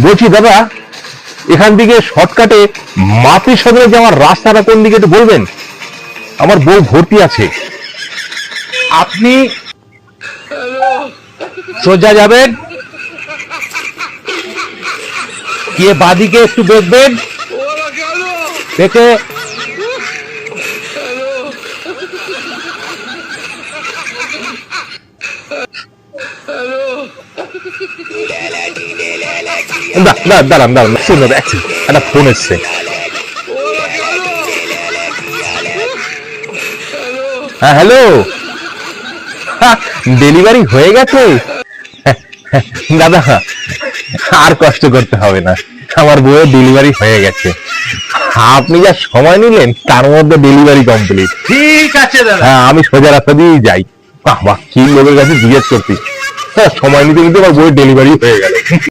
বলছি দাদা, এখান থেকে শর্টকাটে মাতৃ সদনে যাওয়ার রাস্তাটা কোন দিকে একটু বলবেন? আমার বউ ভর্তি আছে। আপনি সোজা যাবেন, গিয়ে বাদিকে একটু দেখবেন, দেখে দাঁড়ান দাঁড়ান, শুনুন একটা ফোন এসছে। হ্যাঁ হ্যালো, ডেলিভারি হয়ে গেছে দাদা, আর কষ্ট করতে হবে না, আমার বউয়ের ডেলিভারি হয়ে গেছে। আপনি যা সময় নিলেন তার মধ্যে ডেলিভারি কমপ্লিট। ঠিক আছে দাদা। হ্যাঁ, আমি সোজা রাস্তা দিয়েই যাই। বাহ, কি লোকের কাছে জিজ্ঞেস করছি, সময় নিতে নিতে আমার বউয়ের ডেলিভারি হয়ে গেল।